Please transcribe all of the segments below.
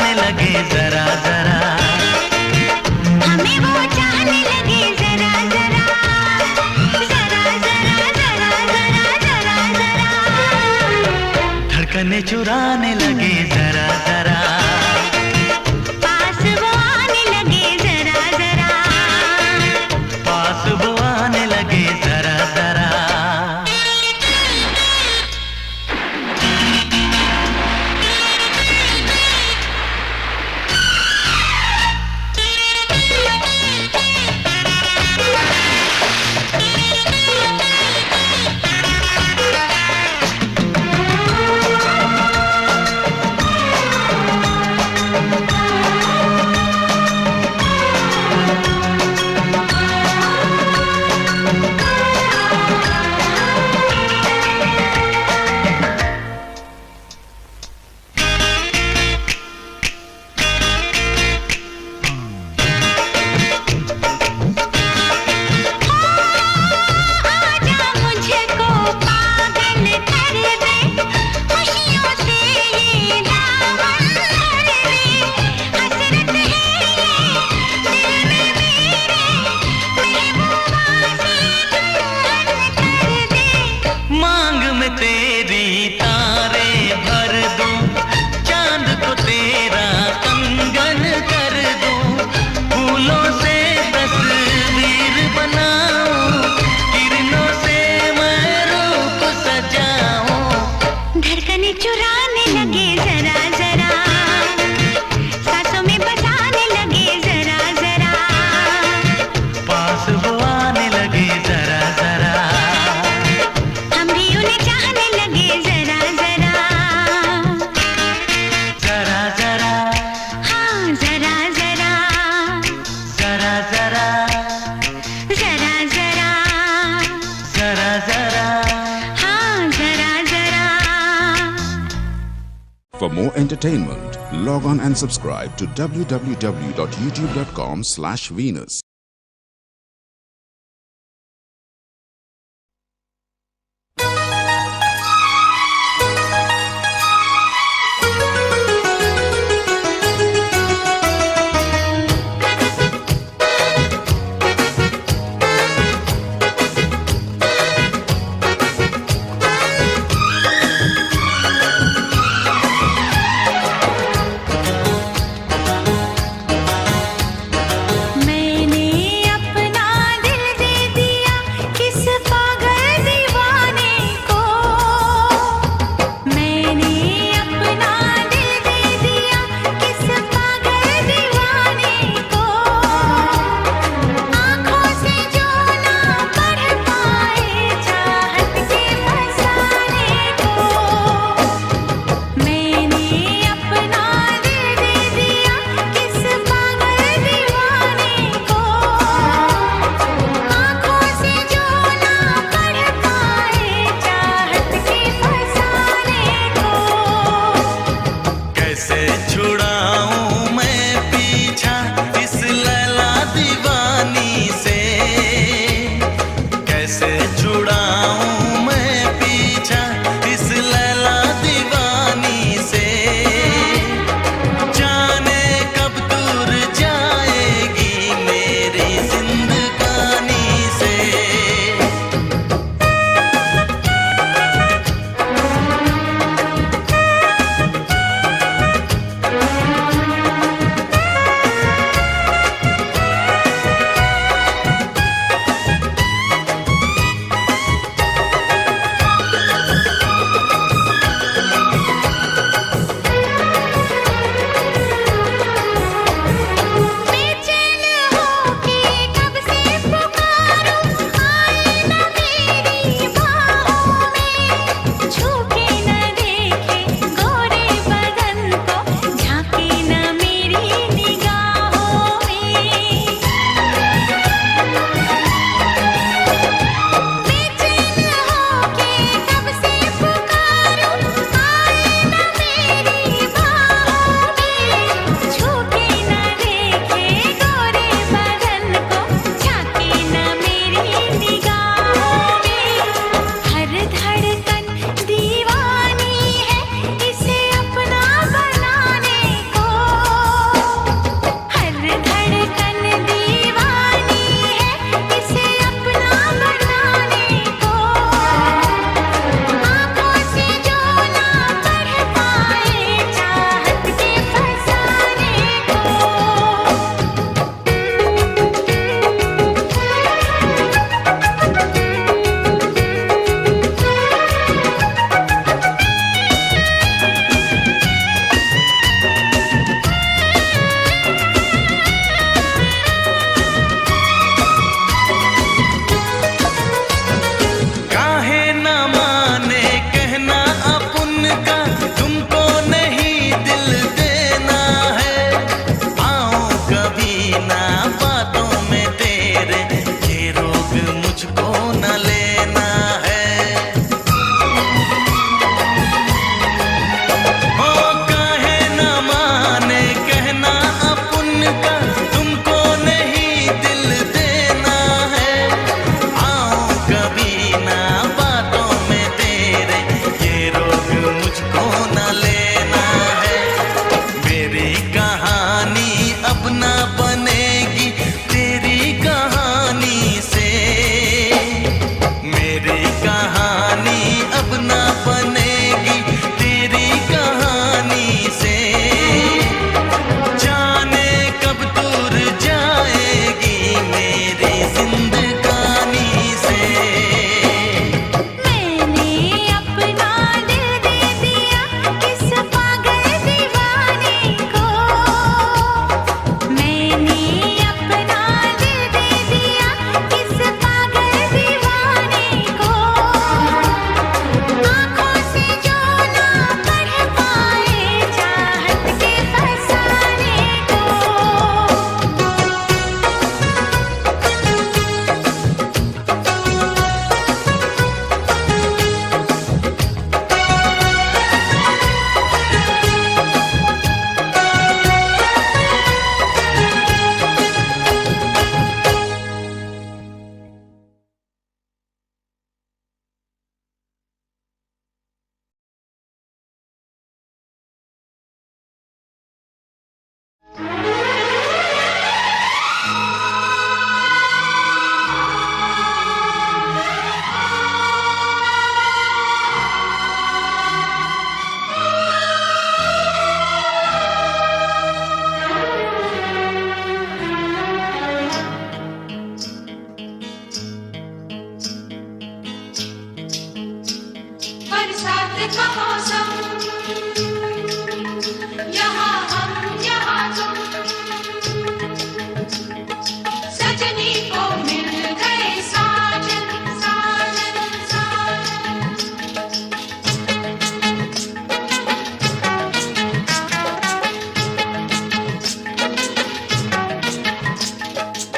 चुराने लगे जरा जरा, हमें वो चाहने लगे जरा जरा, जरा जरा जरा जरा जरा जरा, धड़कने चुराने लगे जरा जरा, पास वो आने लगे जरा जरा, पास वो आने लगे जरा जरा। चुराने लगे जरा जरा, सांसों में बसाने लगे जरा जरा, पास वो आने लगे जरा जरा, हम भी उन्हें चाहने लगे जरा जरा, जरा जरा, हाँ जरा जरा, जरा जरा, जरा जरा, जरा जरा। हाँ जरा जरा। For more entertainment, log on and subscribe to www.youtube.com/Venus.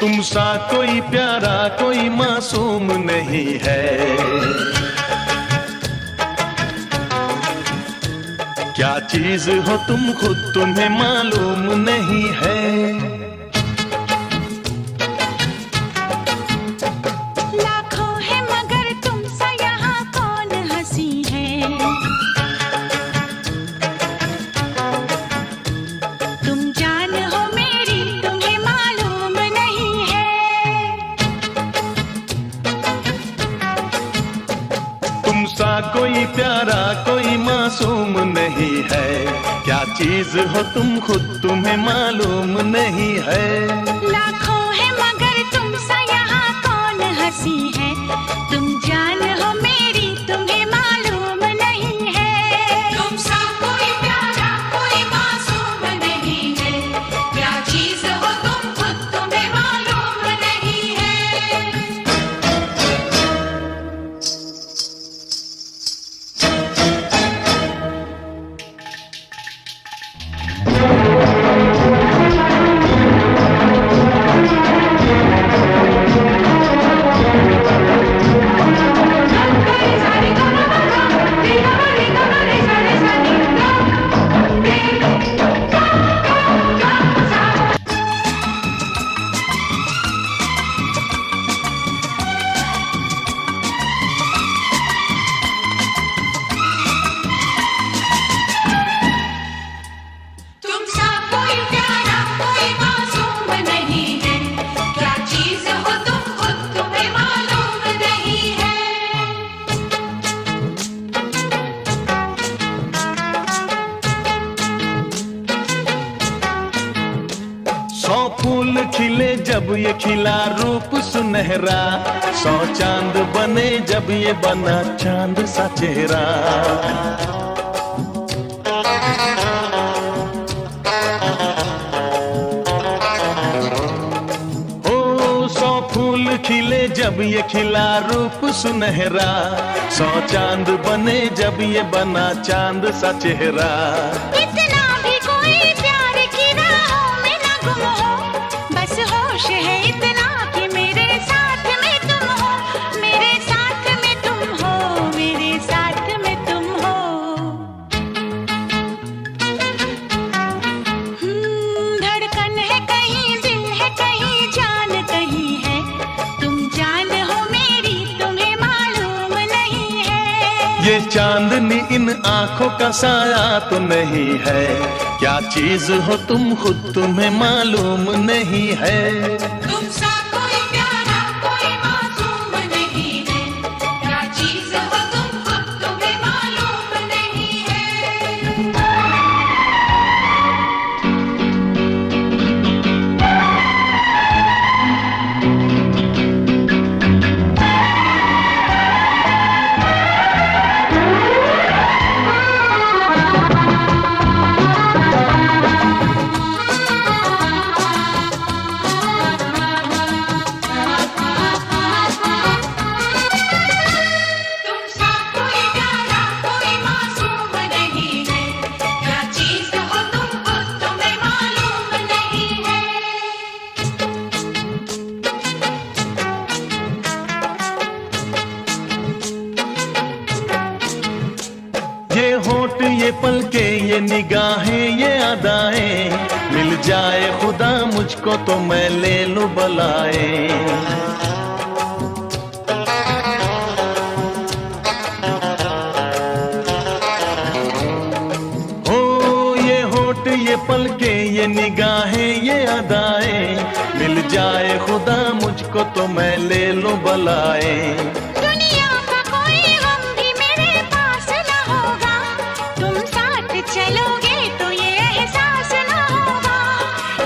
तुम सा कोई प्यारा कोई मासूम नहीं है। क्या चीज हो तुम खुद तुम्हें मालूम नहीं है। लाखों है मगर तुम सा यहाँ कौन हंसी है। तुम जान हो मेरी तुम्हें मालूम नहीं है। तुम सा कोई प्यारा कोई मासूम नहीं है। क्या चीज हो तुम खुद तुम्हें मालूम नहीं है। लाखों है मगर तुम सा यहाँ कौन हंसी है। तुम जान हो मेरी तुम्हें मालूम नहीं है। तुम सा कोई प्यारा कोई मासूम नहीं है। क्या चीज हो तुम खुद तुम्हें मालूम नहीं है। तुम सा कोई प्यारा कोई मासूम नहीं है। क्या चीज हो तुम खुद तुम्हें मालूम नहीं है। सौ फूल खिले जब ये खिला रूप सुनहरा। 100 चांद बने जब ये बना चांद सा चेहरा। ओ 100 फूल खिले जब ये खिला रूप सुनहरा। 100 चांद बने जब ये बना चांद सा चेहरा। इतना भी कोई प्यार की राहों में न गुम हो। बस होश है इतना कि मेरे साथ में तुम हो। मेरे साथ में तुम हो। मेरे साथ में तुम हो। धड़कन है कहीं दिल है कहीं जान कहीं है। तुम जान हो मेरी तुम्हें मालूम नहीं है। ये चांदनी इन आंखों का साया तो नहीं है। क्या चीज हो तुम खुद तुम्हें मालूम नहीं है। तुम सा कोई प्यारा कोई मासूम नहीं है। क्या चीज हो तुम खुद तुम्हें मालूम नहीं है। तुम सा कोई प्यारा कोई मासूम नहीं है। क्या चीज हो तुम खुद तुम्हें मालूम नहीं है। ये होठ ये पलके ये निगाहें ये अदाएं। मिल जाए खुदा मुझको तो मैं ले लूं बलाए। ओ ये होठ ये पलके ये निगाहें ये अदाएं। मिल जाए खुदा मुझको तो मैं ले लूं बलाए। दुनिया का कोई गम भी मेरे पास न होगा। तुम साथ चलोगे तो ये एहसास न होगा।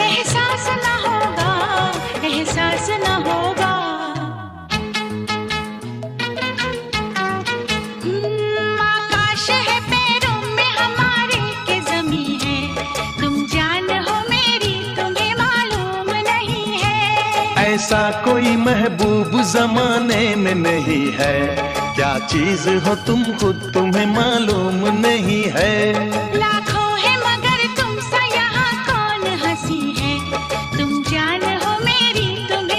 एहसास न होगा। एहसास न होगा। आकाश है पैरों में हमारे के ज़मीं है। तुम जान हो मेरी तुम्हें मालूम नहीं है। ऐसा कोई महबूब जमाने में नहीं है। क्या चीज हो तुम खुद तुम्हें मालूम नहीं है। लाखों है मगर तुम सा यहाँ कौन हंसी है। तुम जान हो मेरी तुम्हें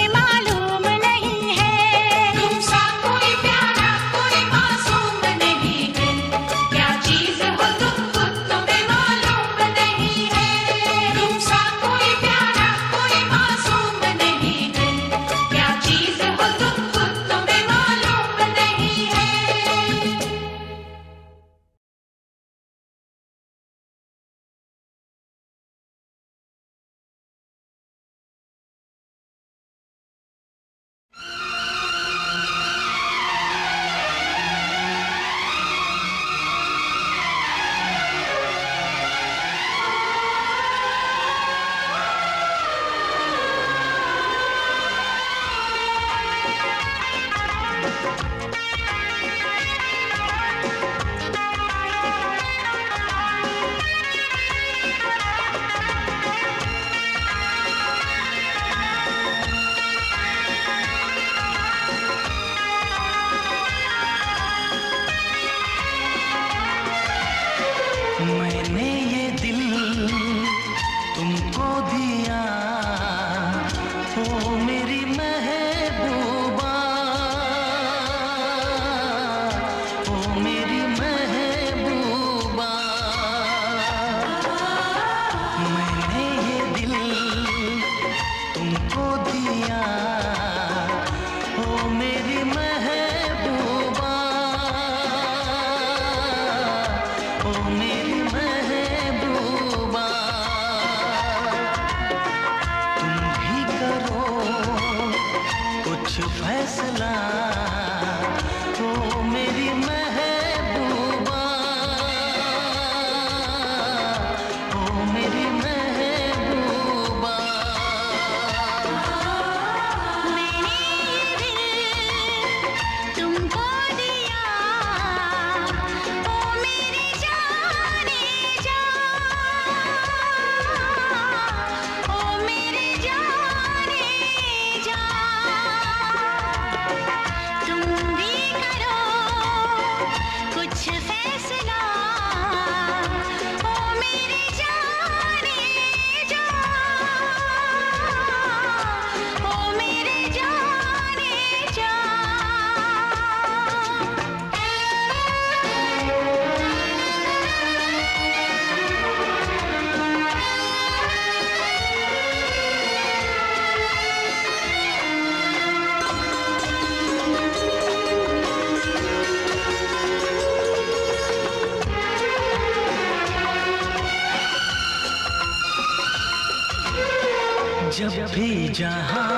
जब भी जहाँ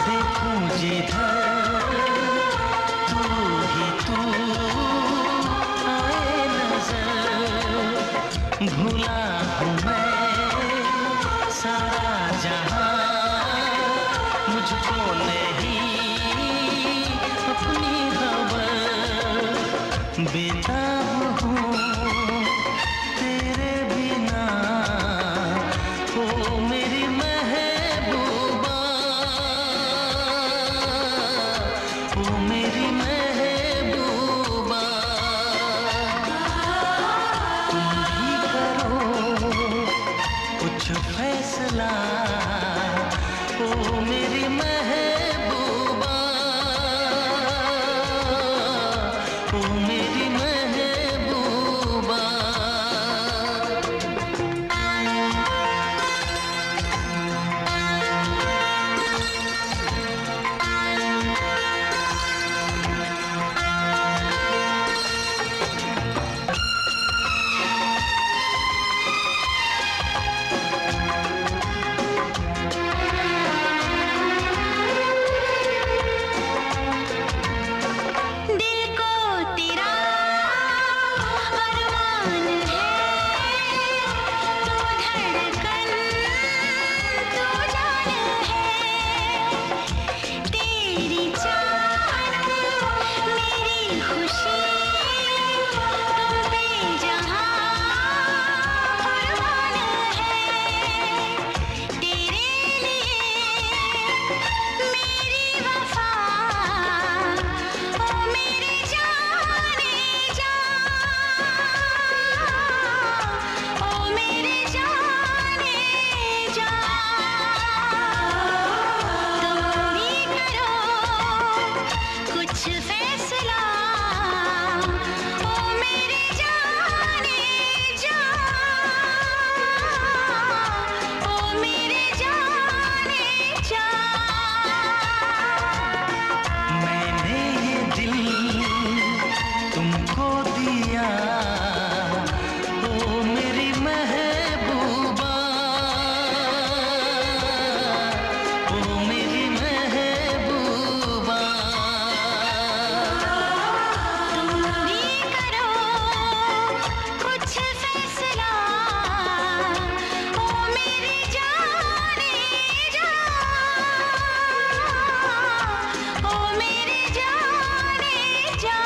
देखूं जिधर तू ही तू आए नजर। भूला हूँ मैं सारा जहाँ, मुझको नहीं अपनी खबर। बेताब हूँ तेरे बिना, ओ मेरी महबूबा, ओ मेरी महबूबा। तुम भी करो कुछ फैसला, ओ मेरी महबूबा, ओ मेरी महबूबा। दिल को तेरा अरमान है, तू धड़कन तू जान है। तेरी चाहत मेरी खुशी, तुम पे जहां कुर्बान है। तेरे लिए मेरी वफा, ओ मेरी जाने जा, ओ मेरी जाने जा। तुम भी करो कुछ फैसला, ओ मेरी जाने जा, ओ मेरी जाने जा। मैंने ये दिल तुमको दिया, ओ मेरी महबूबा, ओ मेरी महबूबा। तुम भी करो कुछ फैसला, ओ मेरी जाने जा, ओ मेरी जाने जा।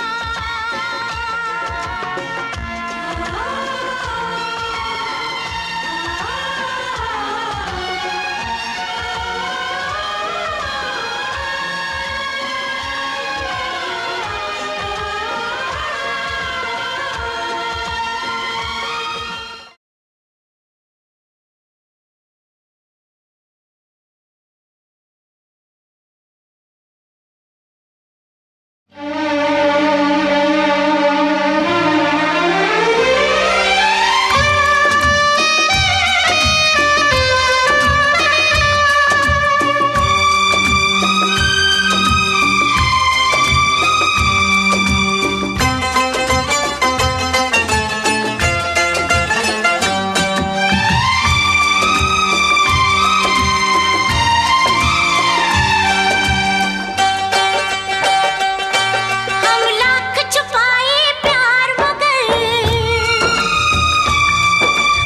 हम लाख छुपाए प्यार मगर,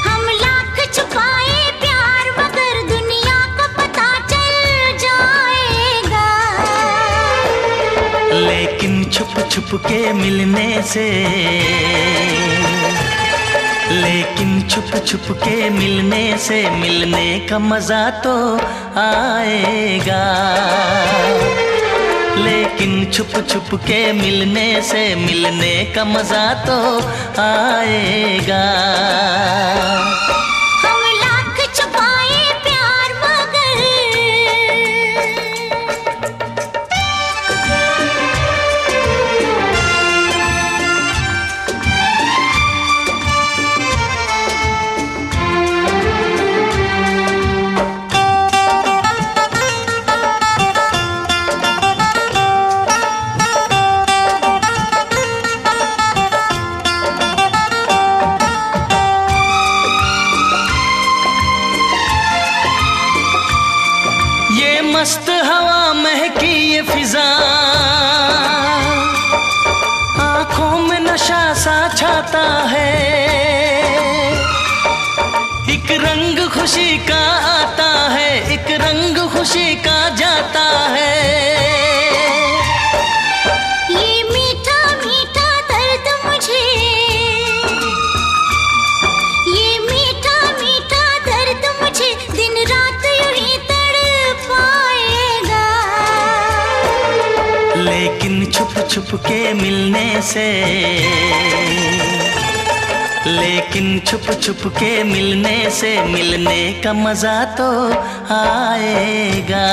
हम लाख छुपाए प्यार मगर दुनिया को पता चल जाएगा। लेकिन छुप छुप के मिलने से, लेकिन छुप छुप के मिलने से मिलने का मजा तो आएगा। लेकिन छुप छुप के मिलने से मिलने का मजा तो आएगा। हम लाख छुपाए प्यार मगर, मस्त हवा महकी ये फिजा, आंखों में नशा सा छाता है, एक रंग खुशी का आता है, एक रंग खुशी का जाता है। ये मीठा मीठा दर्द मुझे, ये मीठा मीठा दर्द मुझे दिन रात यूं ही तड़पाएगा। लेकिन छुप छुप के मिलने से, लेकिन छुप छुप के मिलने से मिलने का मजा तो आएगा।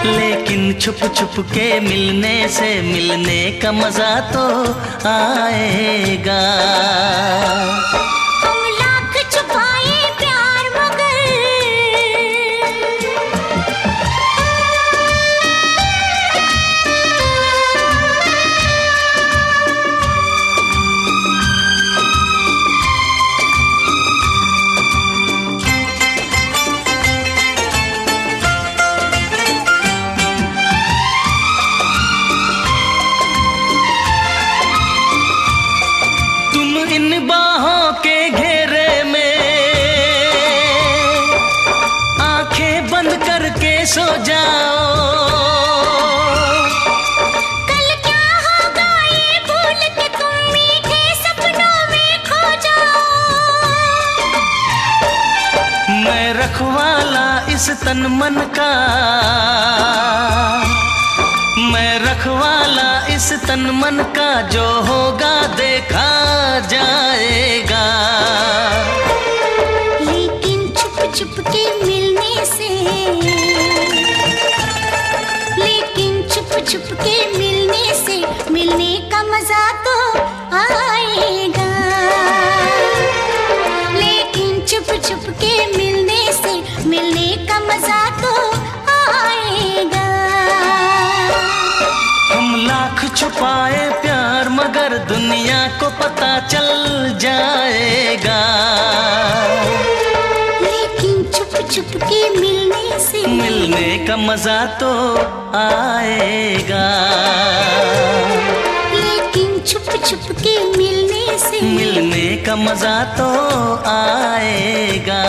लेकिन छुप छुप के मिलने से मिलने का मजा तो आएगा। हम लाख छुपाए प्यार मगर इन बाहों के घेरे में आंखें बंद करके सो जाओ। कल क्या होगा ये भूल के तुम मीठे सपनों में खो जाओ। मैं रखवाला इस तन मन का, मैं रखवाला इस तन मन का, जो होगा देखा जाएगा। लेकिन छुप छुप के मिलने से, लेकिन छुप छुप के मिलने से मिलने का मजा तो आएगा। लेकिन छुप छुप के मिलने से मिलने का मजा तो आएगा। हम लाख छुपाए प्यार मगर दुनिया को पता चल जाएगा। लेकिन छुप छुप के मिलने से मिलने का मजा तो आएगा। लेकिन छुप छुप के मिलने से मिलने का मजा तो आएगा।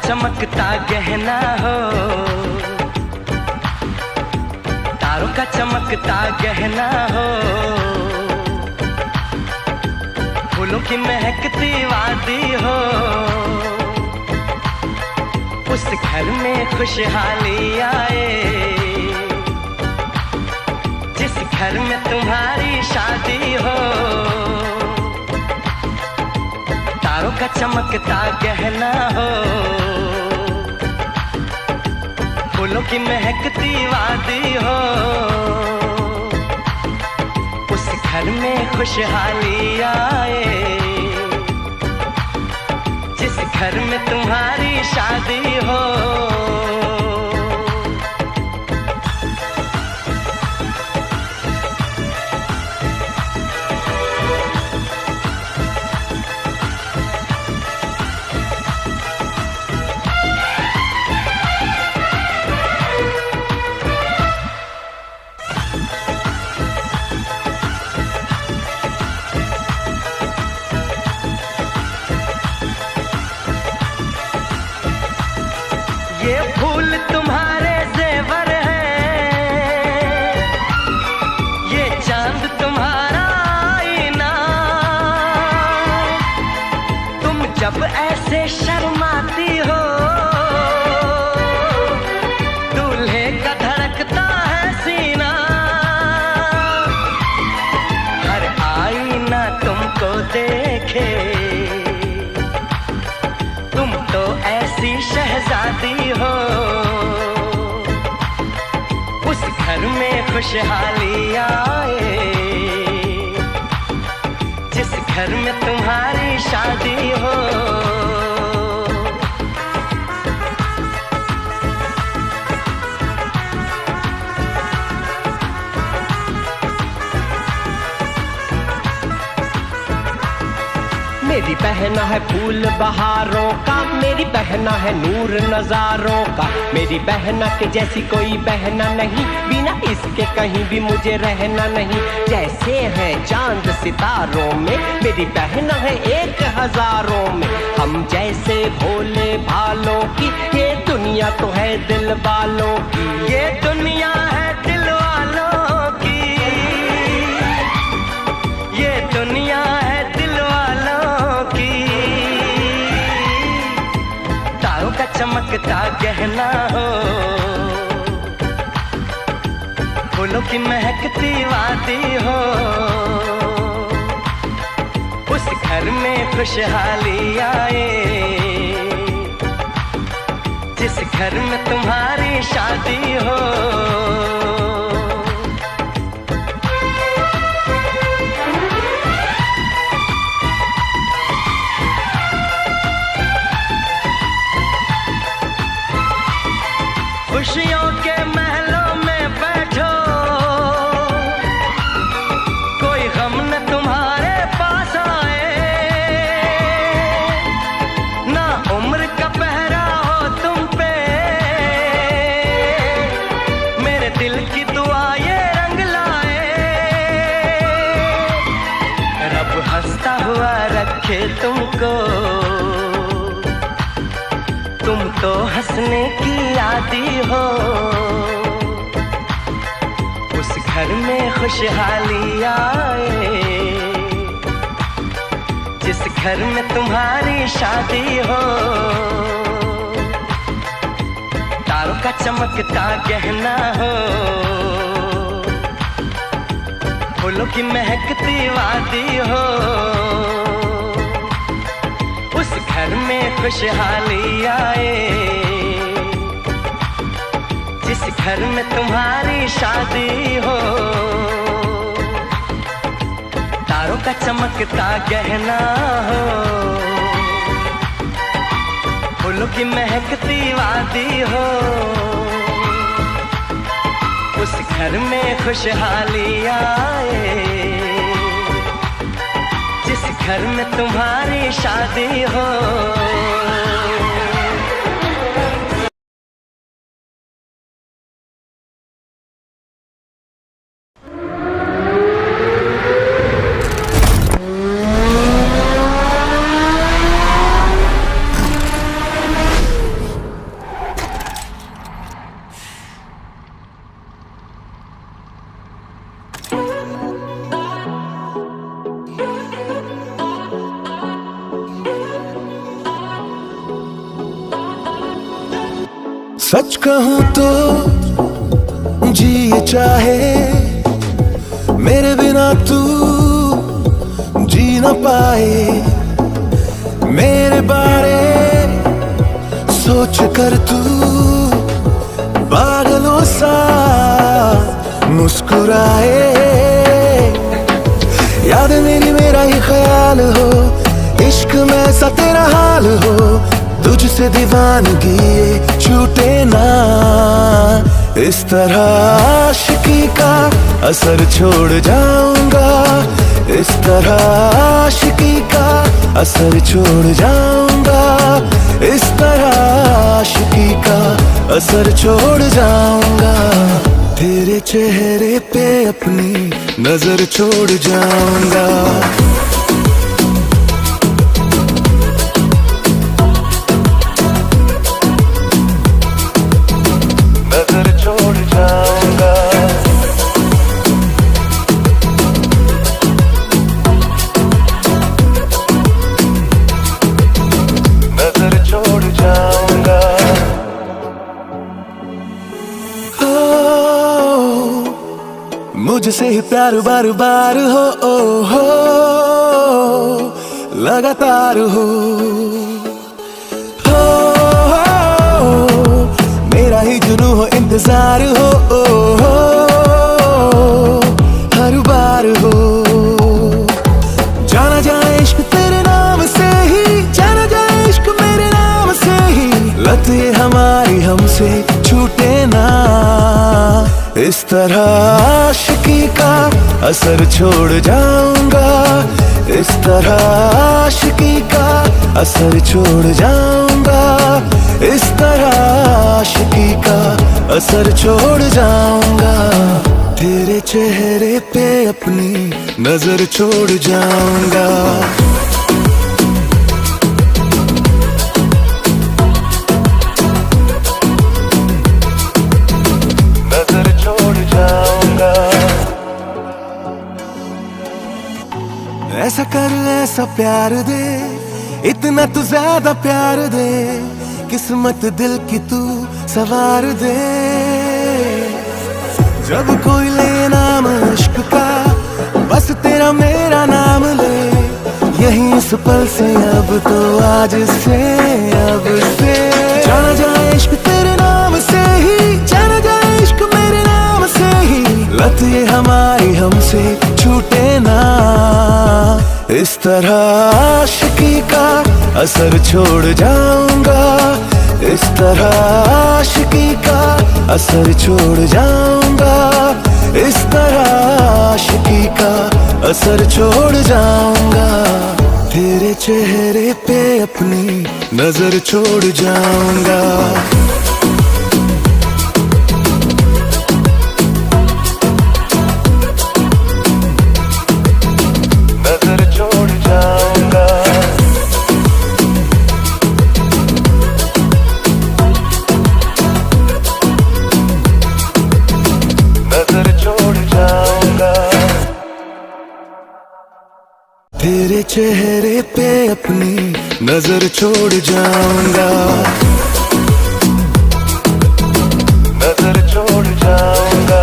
चमकता गहना हो, तारों का चमकता गहना हो, फूलों की महकती वादी हो, उस घर में खुशहाली आए जिस घर में तुम्हारी शादी हो। तारों का चमकता गहना हो, फूलों की महकती वादी हो, उस घर में खुशहाली आए जिस घर में तुम्हारी शादी हो। शादी हो, उस घर में खुशहाली आए, जिस घर में तुम्हारी शादी हो। मेरी बहना है फूल बहारों का, मेरी बहना है नूर नजारों का, मेरी बहना के जैसी कोई बहना नहीं, बिना इसके कहीं भी मुझे रहना नहीं। जैसे है चांद सितारों में, मेरी बहना है 1000 में, हम जैसे भोले भालों की, ये दुनिया तो है दिल वालों की, ये दुनिया है दिल वालों की, ये दुनिया है दिल वालों की। तारों का चमकता गहना हो, फूलों की महकती वादी हो, उस घर में खुशहाली आए, जिस घर में तुम्हारी शादी हो। खुशियों के महलों में बैठो, कोई गम न तुम्हारे पास आए, ना उम्र का पहरा हो तुम पे, मेरे दिल की दुआ ये रंग लाए, रब हंसता हुआ रखे तुमको, तुम तो हंसने की आदी हो, उस घर में खुशहाली आए, जिस घर में तुम्हारी शादी हो। तारों का चमकता गहना हो, फूलों की महकती वादी हो, उस घर में खुशहाली आए, जिस घर में तुम्हारी शादी हो। तारों का चमकता गहना हो, फूलों की महकती वादी हो, उस घर में खुशहाली आए, जिस घर में तुम्हारी शादी हो। सच कहूं तो जी चाहे मेरे बिना तू जी न पाए, मेरे बारे सोच कर तू पागलों सा मुस्कुराए, याद मेरी मेरा ही ख्याल हो, इश्क में सा तेरा हाल हो, तुझसे दीवानगी छूटे ना, इस तरह आशिकी का असर छोड़ जाऊंगा, इस तरह आशिकी का असर छोड़ जाऊंगा, इस तरह आशिकी का असर छोड़ जाऊंगा, तेरे चेहरे पे अपनी नजर छोड़ जाऊंगा। मुझसे ही प्यार बार बार हो लगातार हो इंतजार हो हर बार हो। जाना जाए इश्क तेरे नाम से ही, जाना जाए इश्क मेरे नाम से ही, लत ये हमारी हमसे छूटे ना। इस तरह आशिकी का असर छोड़ जाऊंगा, इस तरह आशिकी का असर छोड़ जाऊंगा, इस तरह आशिकी का असर छोड़ जाऊंगा। तेरे चेहरे पे अपनी नजर छोड़ जाऊंगा। नजर छोड़ जाऊंगा। ऐसा कर ऐसा प्यार दे, इतना तू ज्यादा प्यार दे, किस्मत दिल की तू सवार दे। जब कोई ले नाम इश्क का, बस तेरा मेरा नाम ले, यही इस पल से अब तो आज से अब से। जाना जाए इश्क तेरे नाम से ही, जाना जाए इश्क मेरे नाम से ही, लत ये हमारी हमसे छूटे ना। इस तरह आशिकी का असर छोड़ जाऊंगा, इस तरह आशिकी का असर छोड़ जाऊंगा, इस तरह आशिकी का असर छोड़ जाऊंगा। तेरे चेहरे पे अपनी नजर छोड़ जाऊंगा। नजर छोड़ जाऊंगा। नजर छोड़ जाऊंगा। तेरे चेहरे पे अपनी नजर छोड़ जाऊंगा। नजर छोड़ जाऊंगा।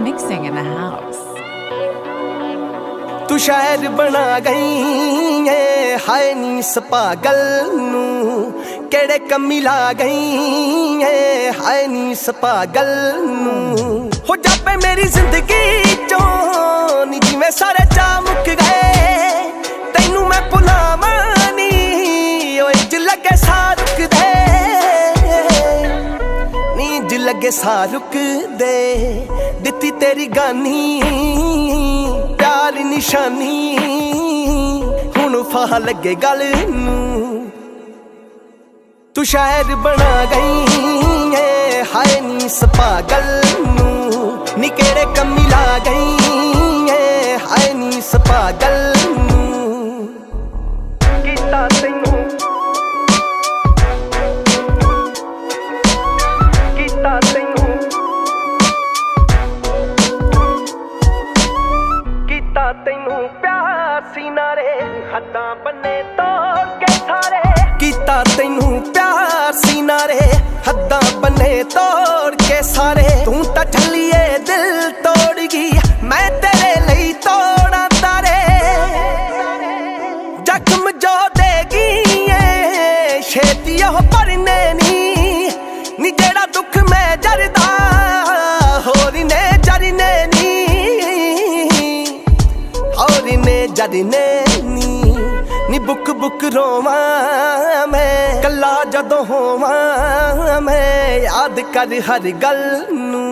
Mixing in the house. तू शायर बना गई है हाय नी सपागल नू, केड़े कमी ला गई है हाय नी सपागल नू। हो जापे मेरी जिंदगी चों नी जिवें सारे चा मुक गए, तैनू मैं भुलावां नी ओ इंज लगे सा रुक दे, नी इंज लगे सा रुक दे। दित्ती तेरी गानी प्यार निशानी, हुण फाह लगे गल नू। तू शायर बना गई है हाय नी सपागल नू, नी केड़े कमी ला गई है हाय नी सपागल नू। कीता तैनू कीता तैनू तैनू प्यार सीना रे हद्दां बन्ने तोड़ के सारे, कीता तैनू प्यार सीना रे हद्दां बन्ने तोड़ के सारे। तू तां ठल्लिए दिल तोड़ गई, मैं तेरे लई तोड़ा तारे। जख्म जो देगी छेती ओह भरने नी जेड़ा दुख मैं जरदा होर ने जरने नी, और ने जरने नी बुक बुक रोवां मैं कल्ला जदों होवां मैं, याद कर हर गल नू।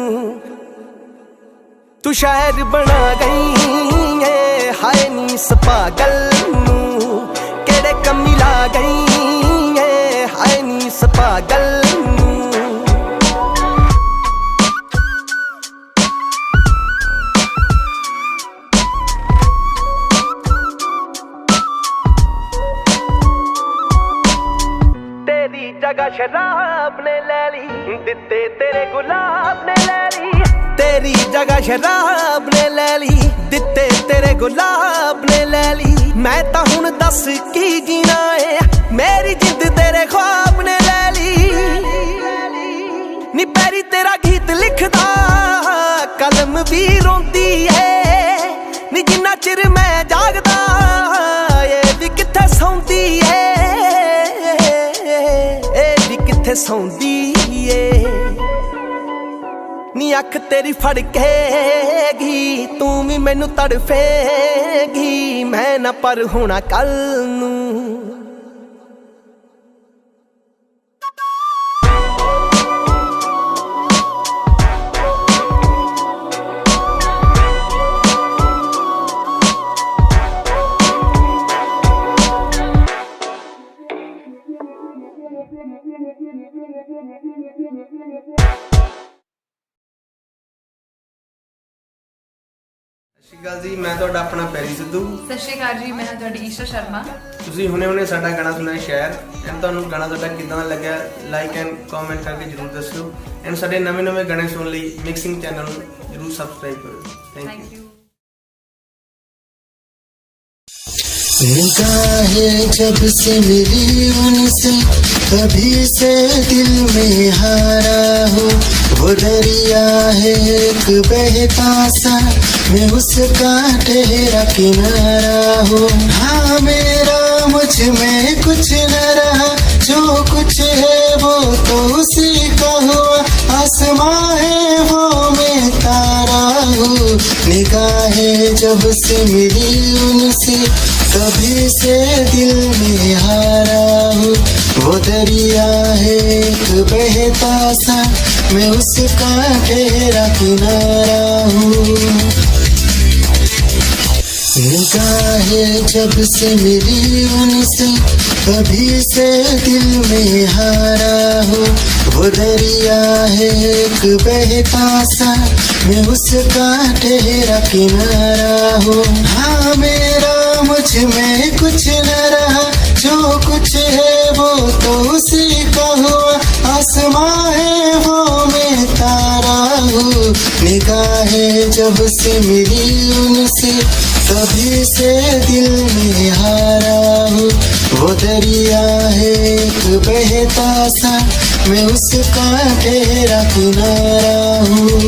तू शायर बना गई है हाय नी सपागल नू, केड़े कमी ला गई है हाय नी सपागल नू। जगह शराब ने ले ली, दिते तेरे गुलाब ने ले ली, तेरी जगह शराब ने ले ली, दिते तेरे गुलाब ने ले ली। मैं तां हुण दस की जीना है, मेरी जिंद तेरे ख्वाब ने ले ली। नी पैरी तेरा गीत लिखदा कलम भी रोंदी है नी जिन्ना चिर मैं जागदा ये भी किथे सौंदी है ये भी किथे सौंदी है नी अख तेरी फड़केगी तू भी मैनू तड़फेगी मैं ना पर होना कल नू ਸਤਿ ਸ਼੍ਰੀ ਅਕਾਲ ਜੀ ਮੈਂ ਤੁਹਾਡਾ ਆਪਣਾ ਪੈਰੀ ਸਿੱਧੂ ਸਤਿ ਸ਼੍ਰੀ ਅਕਾਲ ਜੀ ਮੈਂ ਹਾਂ ਤੁਹਾਡੀ ਈਸ਼ਾ ਸ਼ਰਮਾ ਤੁਸੀਂ ਹੁਣੇ ਸਾਡਾ ਗਾਣਾ ਸੁਣਿਆ ਸ਼ੇਅਰ ਐਂਡ ਤੁਹਾਨੂੰ ਗਾਣਾ ਸਾਡਾ ਕਿੱਦਾਂ ਦਾ ਲੱਗਿਆ ਲਾਈਕ ਐਂਡ ਕਮੈਂਟ ਕਰਕੇ ਜਰੂਰ ਦੱਸਿਓ ਐਂਡ ਸਾਡੇ ਨਵੇਂ ਗਾਣੇ ਸੁਣਨ ਲਈ ਮਿਕਸਿੰਗ ਚੈਨਲ ਨੂੰ ਜਰੂਰ ਸਬਸਕ੍ਰਾਈਬ ਕਰੋ ਥੈਂਕ ਯੂ निगाहें जब से मिली उनसे तभी से दिल में हारा हो वो दरिया है एक बहता सा मैं उसका ठहरा किनारा हो हाँ मेरा मुझ में कुछ न रहा जो कुछ है वो तो उसी का हुआ आसमां है वो मैं तारा हूँ निगाहें जब से मिली उनसे कभी से दिल में हारा हूँ वो दरिया है एक बहता सा मैं उसका ठहरा किनारा हूँ निगाहें जब से मिली उनसे कभी से दिल में हारा हूँ वो दरिया है एक बहता सा मैं उसका ठहरा किनारा हूँ हाँ मेरा मुझ में कुछ न रहा जो कुछ है वो तो उसी का हुआ आसमां है वो मैं तारा हूँ निगाहें जब से मिली उनसे कभी से दिल में हारा हूँ वो दरिया है एक बहता सा मैं उसका ठहरा किनारा हूँ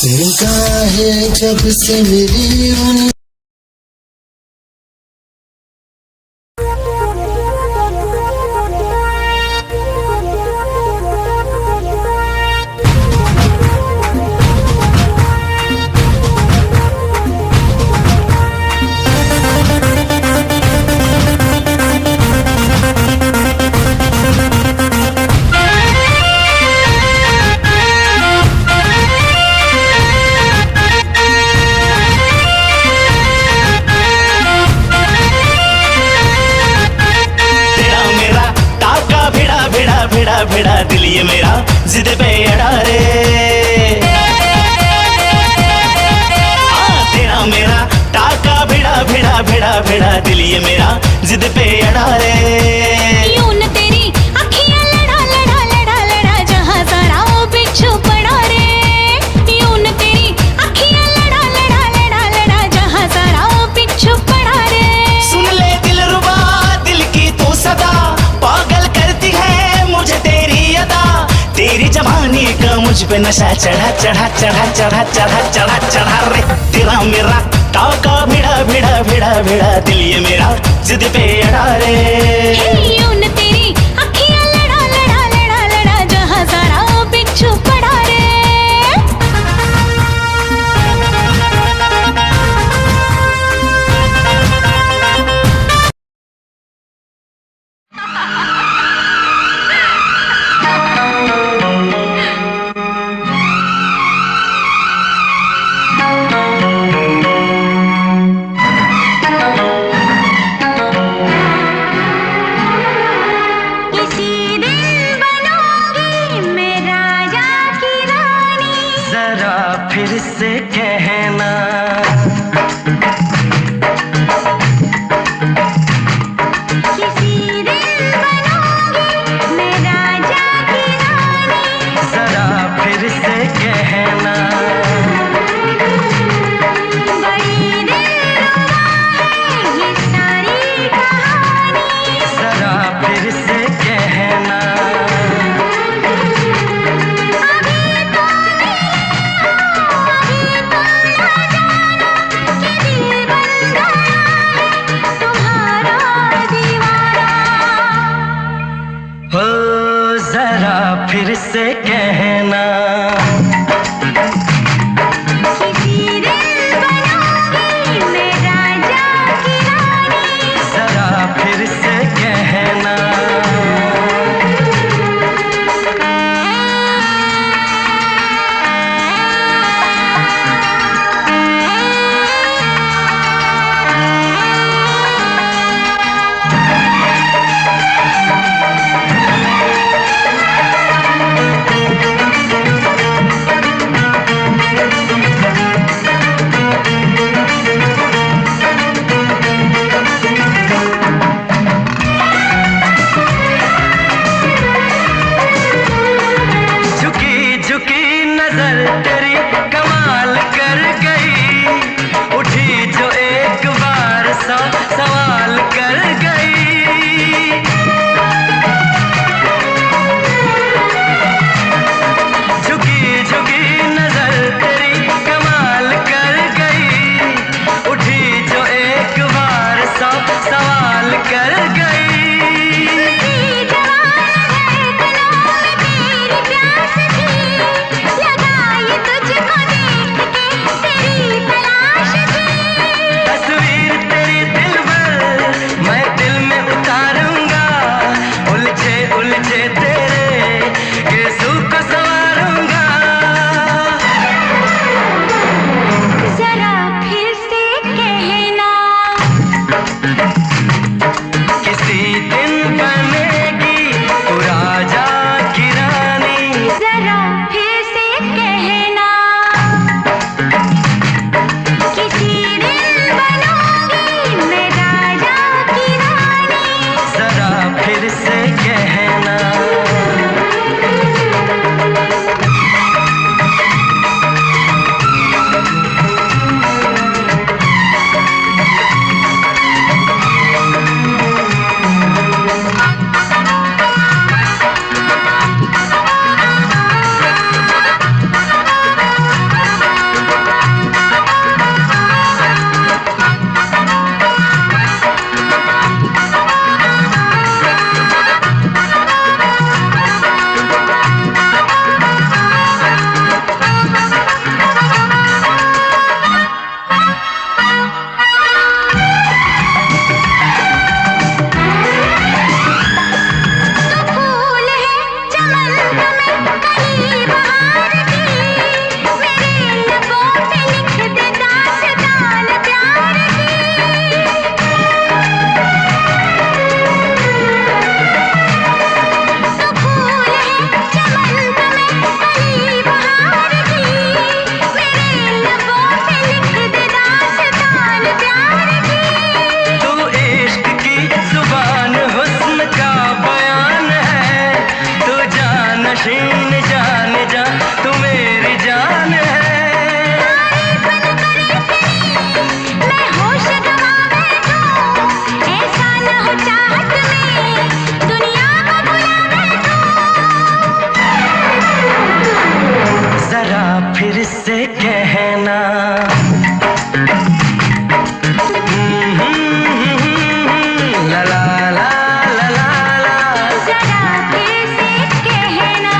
निगाहें जब से मिली उन भिड़ा दिल ये मेरा जिद पे अड़ा रे तेरा मेरा टाका भिड़ा दिल ये मेरा जिद पे अड़ा रे यूं न तेरी अखियां लड़ा जहां सारा वो बिच्छू पड़ा रे यूं न तेरी अखियां लड़ा जहां सारा वो बिच्छू पड़ा रे सुन ले दिल रुबा दिल की तू सदा पागल करती है मुझे तेरी अदा तेरी जवानी का मुझ पे नशा चढ़ा रे तेरा मेरा टाका भिड़ा दिल ये मेरा जिद पे अड़ा रे यूं न तेरी अखियां लड़ा जहां सारा वो बिच्छू पड़ा रे फिर से कहना किसी दिन बनूंगी मैं राजा की रानी जरा फिर से कहना बड़ी दिलरुबा है ये सारी कहानी जरा फिर से कहना से कहना ला ला ला ला ला ला जरा कैसे कहना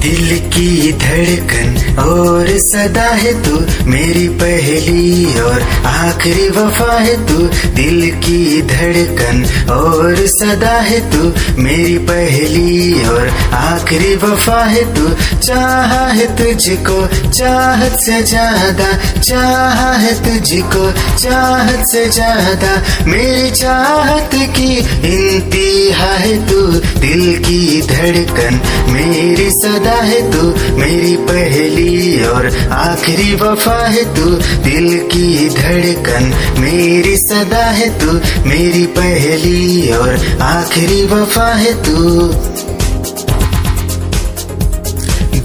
दिल की धड़कन और सदा है तू मेरी पहली और आखिरी वफा है तू। दिल की धड़कन और सदा है तू मेरी पहली और आखिरी वफा है तू। चाहा है तुझको चाहत से ज्यादा, चाहा है तुझको चाहत से ज्यादा, मेरी चाहत की इंतहा है तू। दिल की धड़कन मेरी सदा है तू मेरी पहली और आखिरी वफा है तू। दिल की धड़कन मेरी सदा है तू मेरी पहली और आखिरी वफा है तू।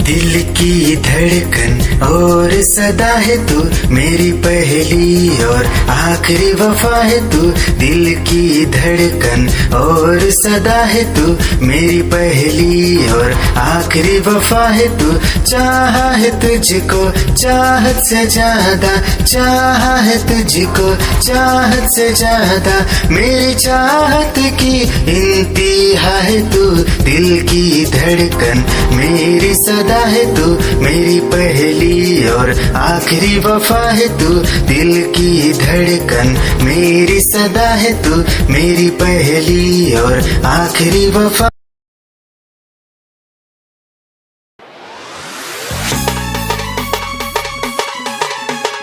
दिल की धड़कन और सदा है तू मेरी पहली और आखिरी वफा है तू। दिल की धड़कन और सदा है तू मेरी पहली और आखिरी वफा है तू। चाहा है तुझको चाहत से ज्यादा, चाहा है तुझको चाहत से ज्यादा, मेरी चाहत की इंतहा है तू। दिल की धड़कन मेरी सदा है तू मेरी पहली और आखिरी वफा है तू। दिल की धड़कन मेरी सदा है तू मेरी पहली और आखिरी वफा।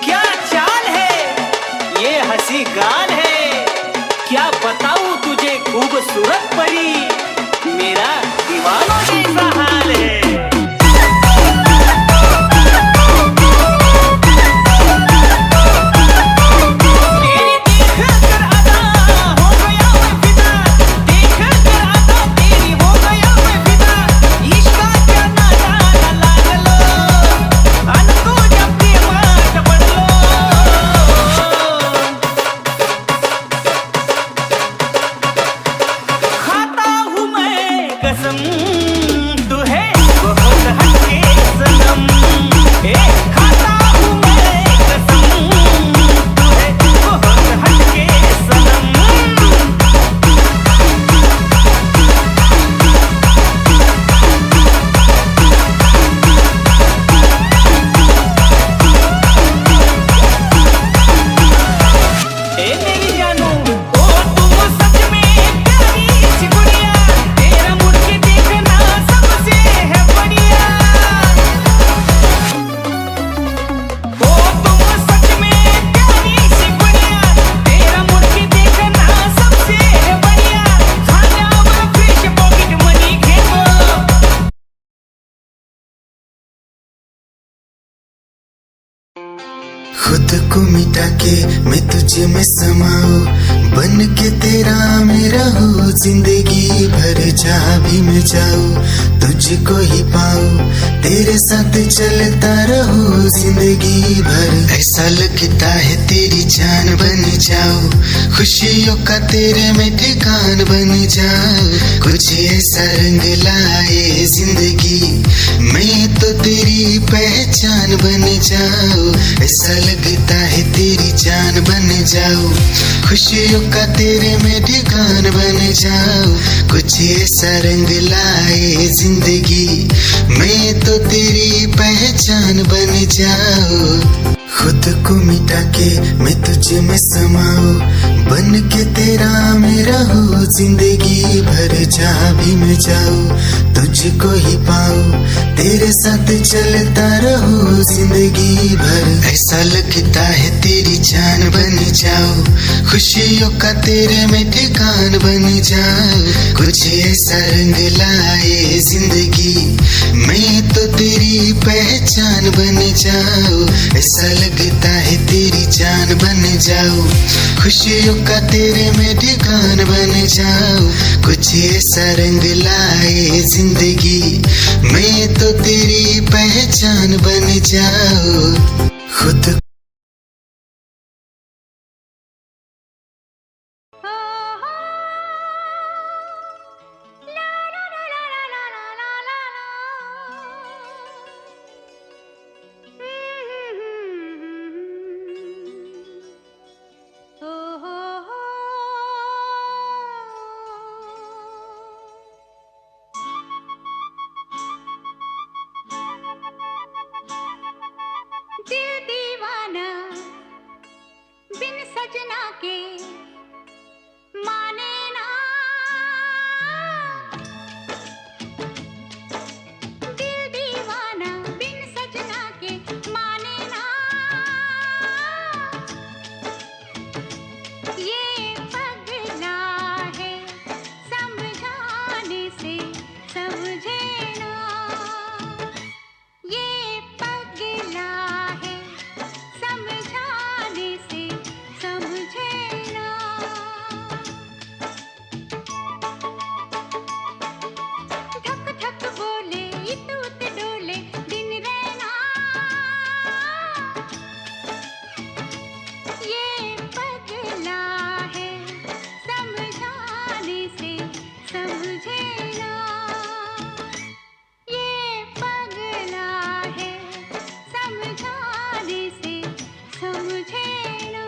क्या चाल है ये हंसी गाल है, क्या बताऊं तुझे खूबसूरत परी, मेरा दीवानों जैसा हाल है। खुद को मिटा के मैं तुझे में समाऊं, बन के तेरा मैं रहूं, जिंदगी भर जहाँ भी मैं जाऊं तुझको ही पाऊं, तेरे साथ चलता रहूं जिंदगी भर। ऐसा लगता है तेरी जान बन जाऊं, खुशियों का तेरे में ठिकान बन जाऊं, कुछ ऐसा रंग लाए जिंदगी मैं तो तेरी पहचान बन जाऊं। ऐसा लगता है तेरी जान बन जाऊं, खुशियों का तेरे में ठिकान बन जाऊं, कुछ ऐसा रंग लाए जिंदगी मैं तो तेरी पहचान बन जाऊं। खुद को मिटा के मैं तुझे में समाऊं, बन के तेरा मैं रहूं, जिंदगी भर जहाँ भी मैं जाऊं तुझको ही पाऊं, तेरे साथ चलता रहूं जिंदगी भर। ऐसा लगता है तेरी जान बन जाऊं, खुशियों का तेरे में ठिकान बन जाऊं, कुछ ऐसा रंग लाए जिंदगी मैं तो तेरी पहचान बन जाऊं। ऐसा लगता है तेरी जान बन जाऊं, खुशियों का तेरे में ठिकान बन जाऊं, कुछ ऐसा रंग लाए जिंदगी मैं तो तेरी पहचान बन जाऊं। खुद ला के माने ना, दिल दीवाना बिन सजना के माने ना, ये पगला है समझाने से समझे ना, ये पगला है समझाने से समझे ना। धक धक बोले तूत डोले दिन रहना, ये पगला है समझाने से समझे ना, ये पगला है समझाने से समझे ना।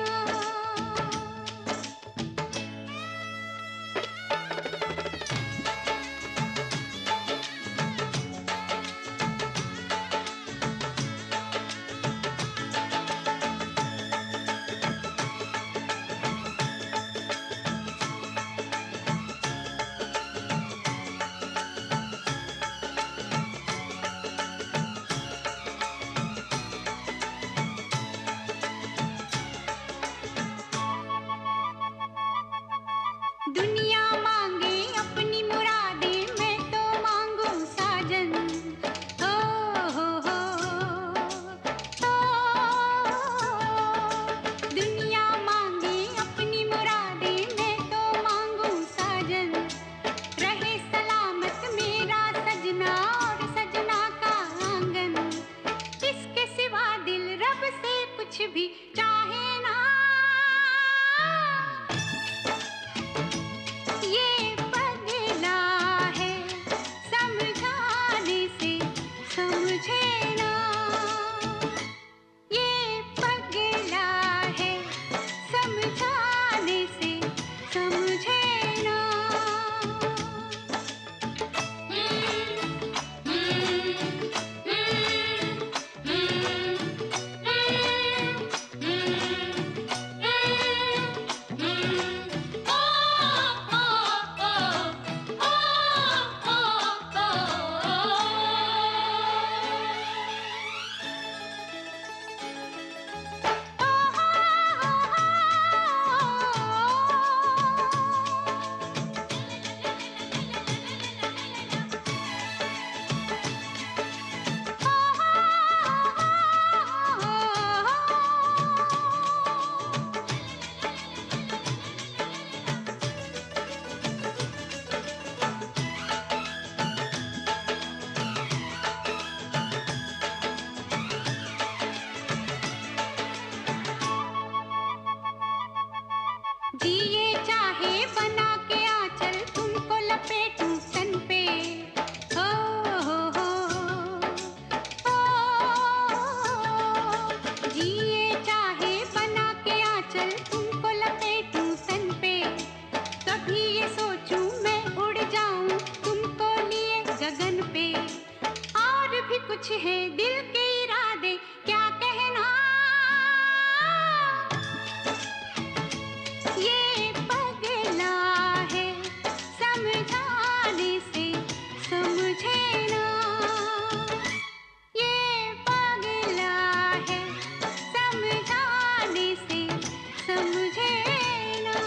दुनिया मांगे अपनी मुरादें, मैं तो मांगू साजन। ओ हो दुनिया मांगे अपनी मुरादें, मैं तो मांगू साजन। रहे सलामत मेरा सजना और सजना का आंगन, इसके सिवा दिल रब से कुछ भी चाहे ना, ये पगला है समझाने से समझे ना, ये पगला है समझाने से समझे ना। जिए चाहे बना के आंचल, तुमको लपेटूं तन पे। हो जिए चाहे बना के आंचल, तुमको लपेटूं तन पे। कभी ये सोचूं मैं उड़ जाऊं तुमको लिए गगन पे। और भी कुछ है दिल के इरादे, क्या कहना, ये पगला है समझाने से समझे ना, ये पगला है समझाने से समझे ना।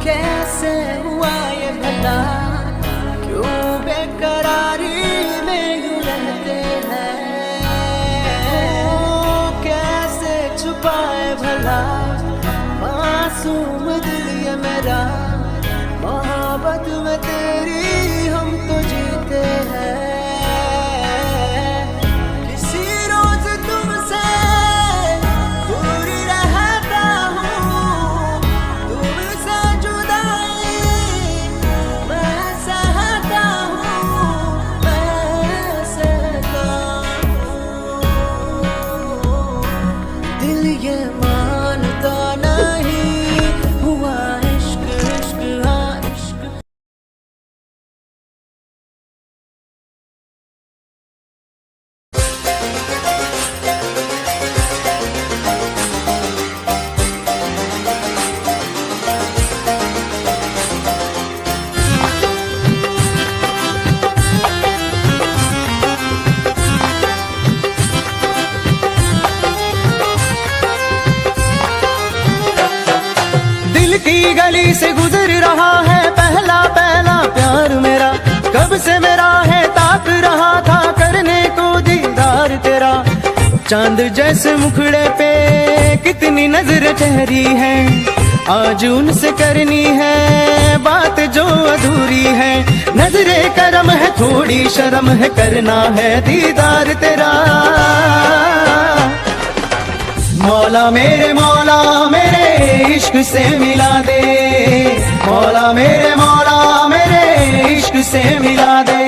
कैसे हुआ ये भला, क्यों बेकरारी में यूं रहते हैं, कैसे छुपाए भला मासूम दिल ये मेरा, मोहब्बत में तेरी हम तो जीते हैं। किसी रोज तुमसे दूर रहता हूँ, तुमसे जुदाई मैं सहता हूँ, मैं सहता हूँ। दिल ये मानता नहीं हुआ इश्क, इश्क हाँ इश्क। दिल की गली से गुजर रहा है पहला पहला प्यार मेरा, कब से मेरा है ताक रहा था करने को दीदार तेरा। चांद जैसे मुखड़े पे कितनी नजर ठहरी है, आज उनसे करनी है बात जो अधूरी है। नजरे करम है थोड़ी शर्म है, करना है दीदार तेरा। मौला मेरे इश्क से मिला दे, मौला मेरे इश्क से मिला दे।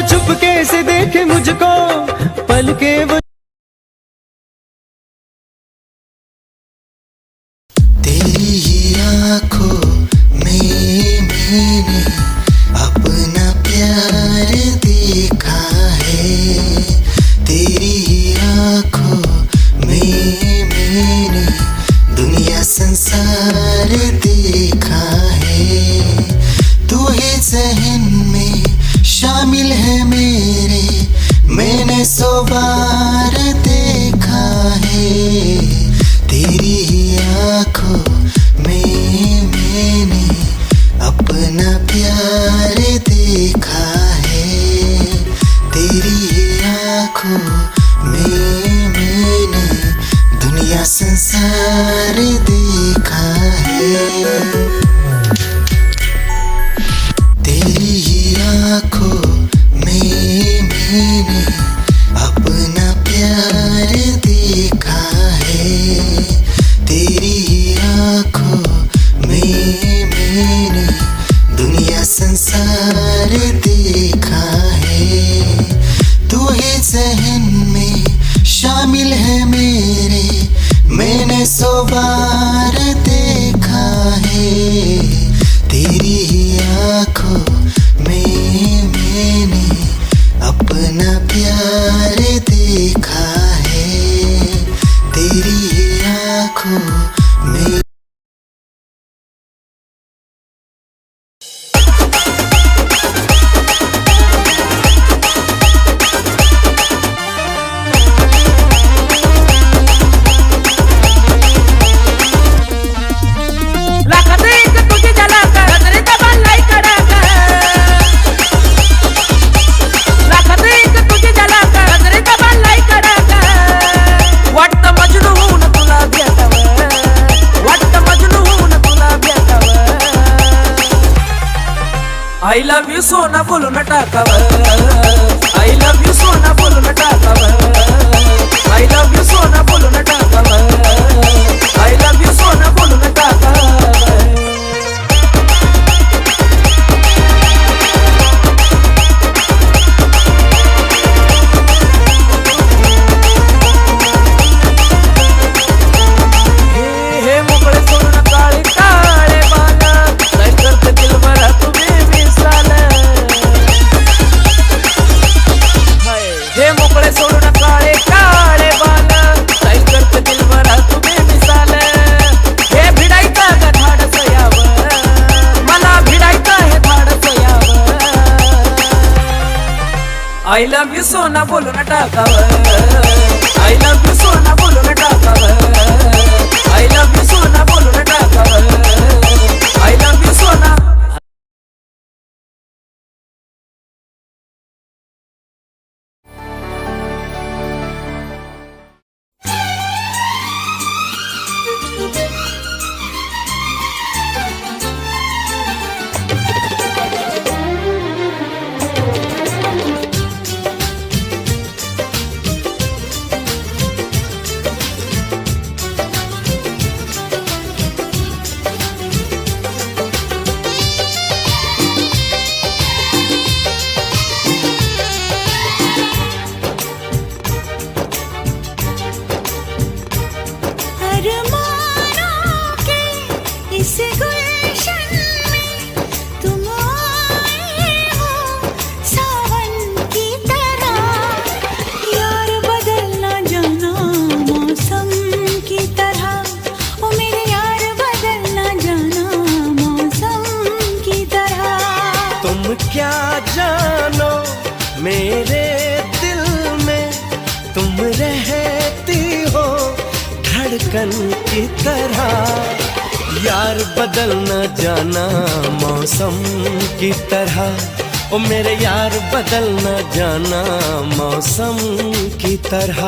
चुपके से देखे मुझको पल के वो, तेरी ही आँखों में मैंने अपना प्यार देखा है, तेरी ही आँखों में मैंने दुनिया संसार देखा है। तू ही ज़हन में शामिल है मेरे, मैंने 100 बार देखा है। तेरी ही आँखों में मैंने अपना प्यार देखा है, तेरी ही आँखों में मैंने दुनिया संसार देखा है। तेरी ही आँखों में मैंने अपना प्यार देखा है, तेरी ही आँखों में मैंने दुनिया संसार देखा है। तू ही ज़हन में शामिल है मेरे, मैंने 100 बार देखा है। तेरी ही आँखों में मैंने अपना प्यार देखा है, तेरी ही आँखों में। I love you सोना बोलो न टाकावर, I love you सोना बोलो न टाकावर, I love you सोना बोलो न टाकावर, I love you सोना बोलो न टाकावर। हे मोकळे सोन काळे काळे बाला, काय करते दिल भरा I love you सोना बोलो ना टाकावर I love you सोना बोलो ना टाकावर I love you सोना बोलो ना टाकावर I love you सोना अरमानों के इस गुलशन में तुम आए हो सावन की तरह यार बदलना जाना मौसम की तरह ओ मेरे यार बदलना जाना मौसम की तरह तुम क्या जानो मेरे दिल में तुम रहती हो धड़कन की तरह यार बदलना जाना मौसम की तरह ओ मेरे यार बदलना जाना मौसम की तरह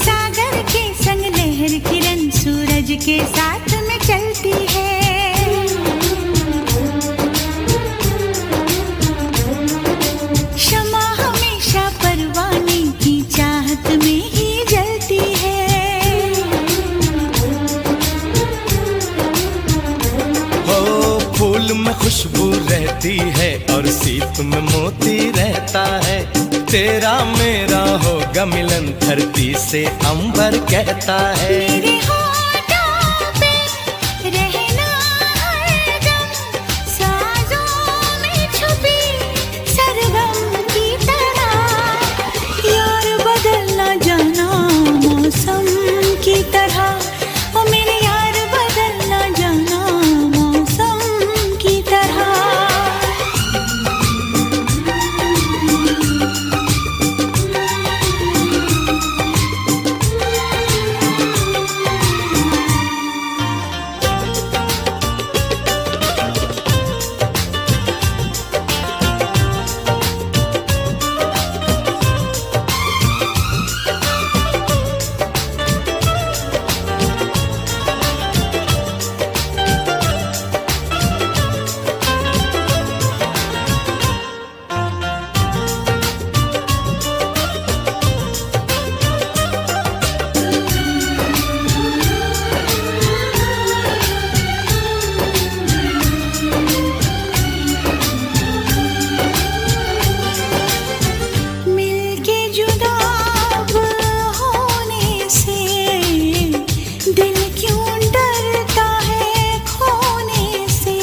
सागर के संग लहर किरण सूरज के साथ में चलती है शमा हमेशा परवाने की चाहत में ही जलती है हो फूल में खुशबू रहती है और सीप में मोती रहता है तेरा मेरा होगा मिलन धरती से अंबर कहता है मेरे होठों पे रहना हरदम साजों में छुपी सरगम की तरह यार बदलना जाना मौसम की तरह ओ मेरे यार बदलना जाना मौसम की तरह मिलके जुदा अब होने से दिल क्यों डरता है खोने से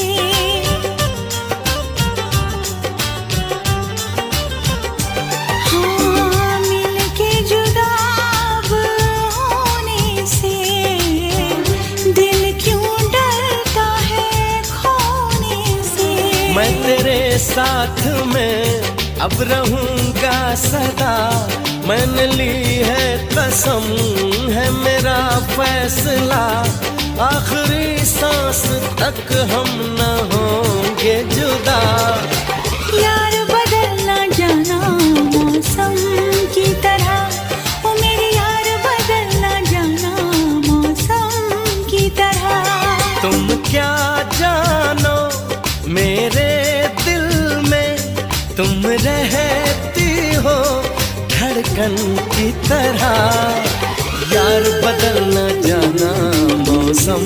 हाँ मिलके जुदा अब होने से दिल क्यों डरता है खोने से मैं तेरे साथ में अब रहूंगा सदा मैंने ली है कसम है मेरा फैसला आखिरी सांस तक हम न होंगे जुदा यार बदलना जाना मौसम की तरह ओ मेरे यार बदलना जाना मौसम की तरह तुम क्या जानो मेरे दिल में तुम रहती हो धड़कन की तरह यार बदलना जाना मौसम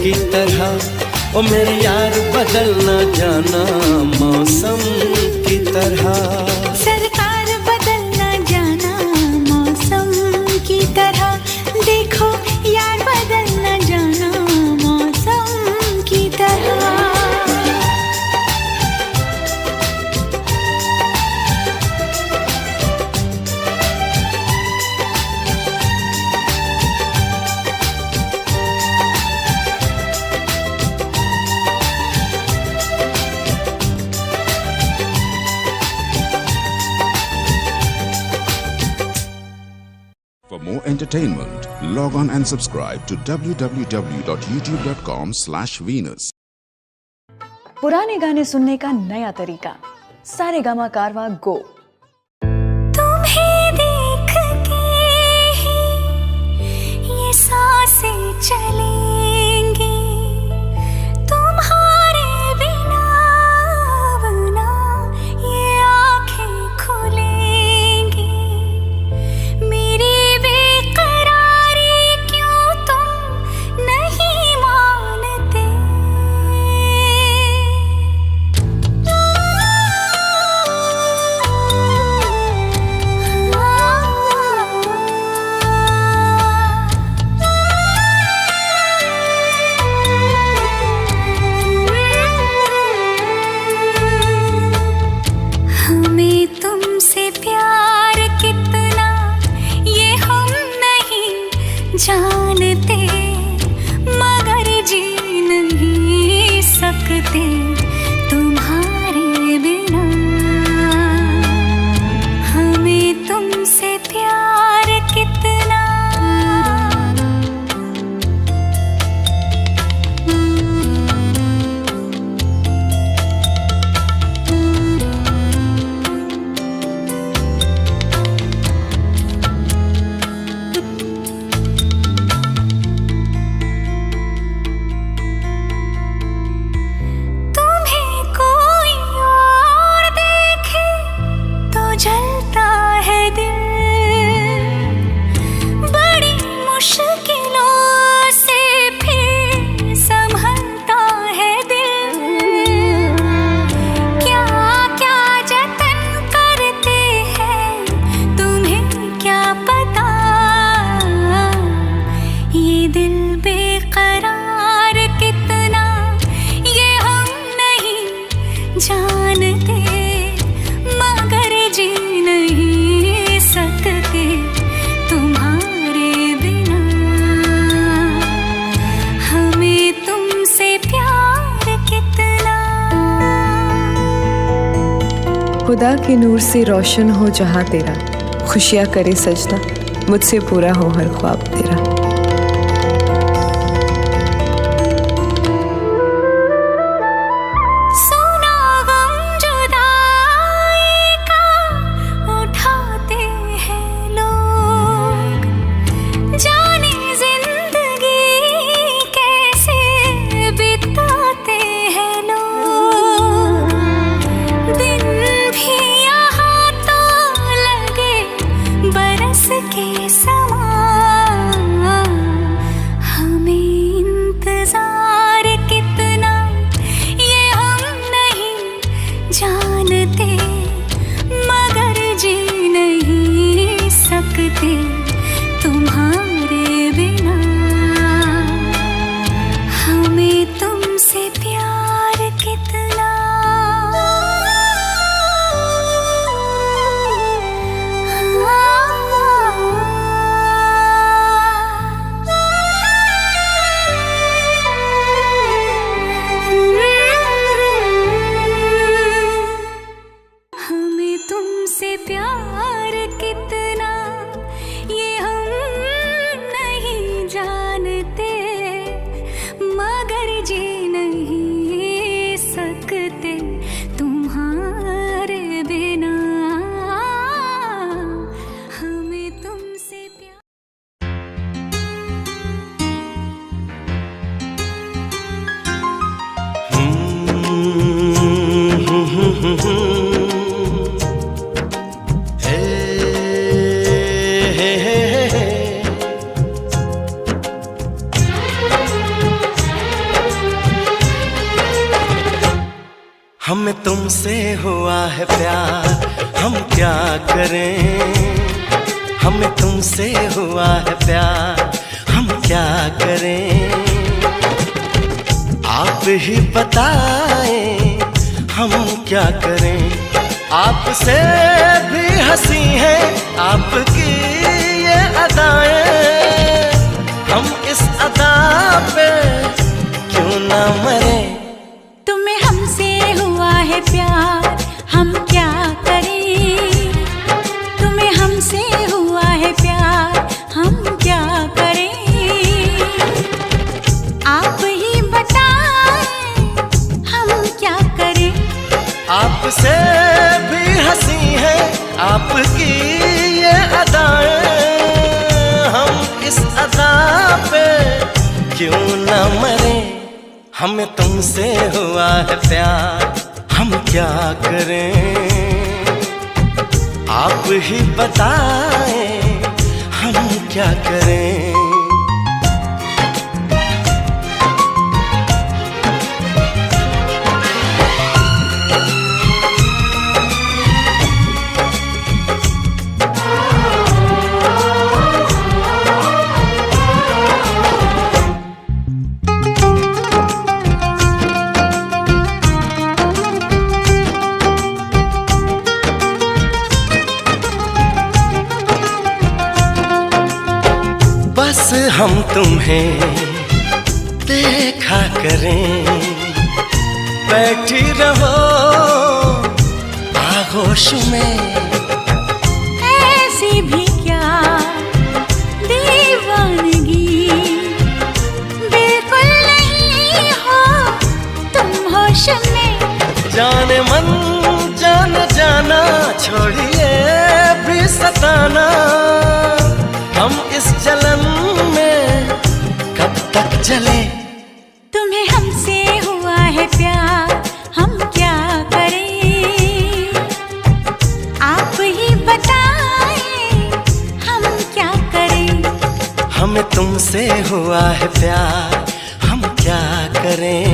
की तरह ओ मेरे यार बदल न जाना मौसम की तरह। सरकार बदल न जाना मौसम की तरह, देखो यार बदल न जाना मौसम की तरह। For more entertainment, log on and subscribe to www.youtube.com/Venus. पुराने गाने सुनने का नया तरीका, सारेगामा कारवां गो। तुम्हें देख के ही ये सांसें चलेंगी, तुम्हारे बिना ना ये आँखें खुलेंगी। मेरी बेकरारी क्यों तुम नहीं मानते? हमें तुमसे प्यार कितना ये हम नहीं जानते, मगर जी नहीं सकते तुम्हारे बिना। हमें तुमसे प्यार कितना तुम्हें कोई और देखे तो जलता है दिल, बड़ी मुश्किलों से फिर संभलता है दिल। क्या क्या जतन करते हैं तुम्हें क्या पता, ये दिल बेकरार कितना ये हम नहीं जानते, मगर जी नहीं सकते तुम्हारे बिना। हमें तुमसे प्यार कितना। खुदा के नूर से रोशन हो जहां तेरा, खुशियां करे सजना, मुझसे पूरा हो हर ख्वाब तेरा। सोना गम जुदाई का उठाते हैं लोग, जाने जिंदगी कैसे बिताते हैं लोग। दिन भी यहाँ तो लगे बरस के समान, हमें इंतजार कितना ये हम नहीं जानते, मगर जी नहीं सकते तुम्हारे बिना। हमें तुमसे प्यार कितना। हमें तुमसे प्यार कितना ये हम नहीं जानते, मगर जी नहीं सकते हमें तुमसे हुआ है प्यार, हम क्या करें। हमें तुमसे हुआ है प्यार, हम क्या करें। आप ही बताएं हम क्या करें। आपसे भी हंसी है आपकी ये अदाएं, हम इस अदा पे क्यों ना मरे। तुम्हें हमसे हुआ है प्यार, हम क्या करें। तुम्हें हमसे हुआ है प्यार, हम क्या करें। आप ही बताएं हम क्या करें। आपसे भी हंसी है आपकी ये अदाएं, हम इस अदा पे क्यों ना मरे। हमें तुमसे हुआ है प्यार, हम क्या करें। आप ही बताएं हम क्या करें। बस हम तुम्हें देखा करें, बैठी रहो आगोश में। ऐसी भी क्या दीवानगी, बिल्कुल नहीं हो तुम होश में। जाने मन जान जाना, छोड़िए भी सताना। हम इस जलन में कब तक चले। तुम्हें हमसे हुआ है प्यार, हम क्या करें। आप ही बताएं हम क्या करें। हमें तुमसे हुआ है प्यार, हम क्या करें।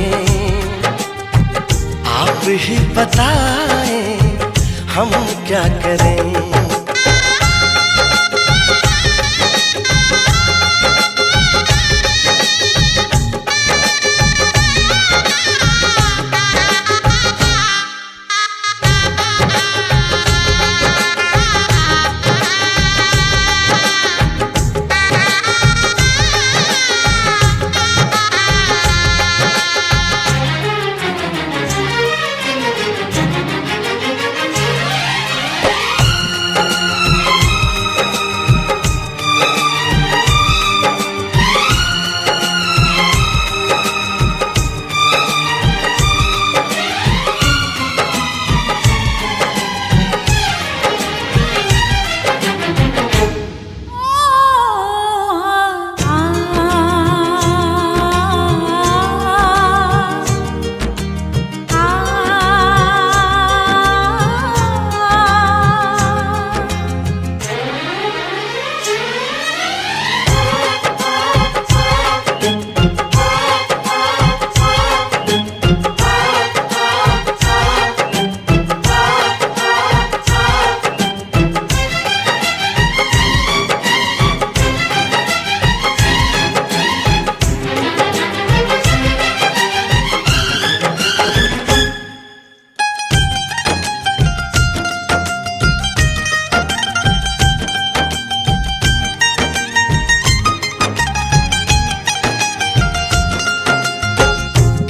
आप ही बताएं हम क्या करें।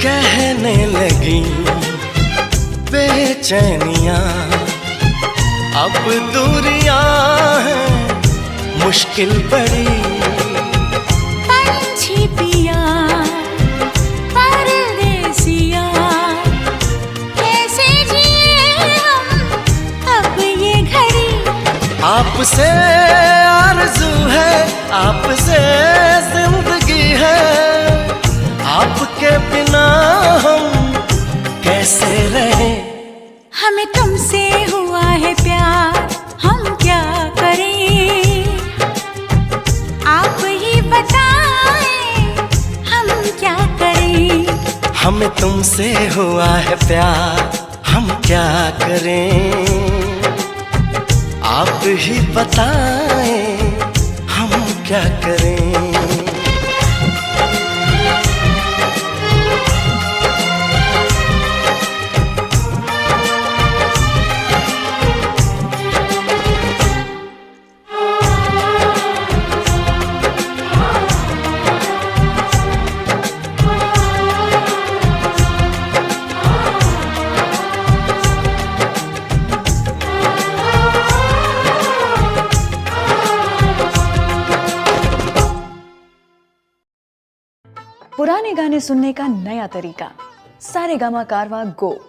कहने लगी बेचैनियां, अब दूरियां हैं मुश्किल बड़ी। पंछी पिया परदेसिया, कैसे जिए हम अब ये घड़ी। आपसे आरज़ू है, आपसे जिंदगी है, आपके बिना हम कैसे रहें। हमें तुमसे हुआ है प्यार, हम क्या करें। आप ही बताएं हम क्या करें। हमें तुमसे हुआ है प्यार, क्या करें, आप ही बताएं हम क्या करें। पुराने गाने सुनने का नया तरीका, सारेगामा कारवा गो।